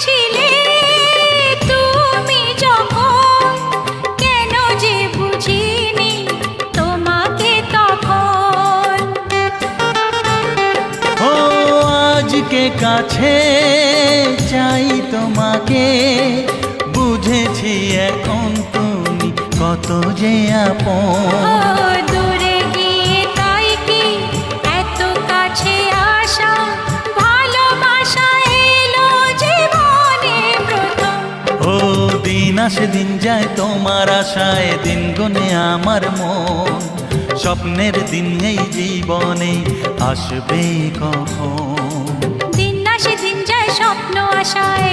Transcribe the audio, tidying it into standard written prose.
ছিলে তুমি যখন, কেন যে বুঝিনি তোমাকে তখন। ও আজকে কাছে চাই তোমাকে, বুঝেছি এখন তুমি কত যে আপন। ও দূরে গিয়ে তাই কি এত কাছে আসা, ভালোবাসা এলো জীবনে প্রথম। ও দিন আসে দিন যায় তোমার আশায়, দিন গুনে আমার মন। স্বপ্নের দিন এই জীবনে আসবে কখন? দিন আসে দিন যায় স্বপ্ন আশায়,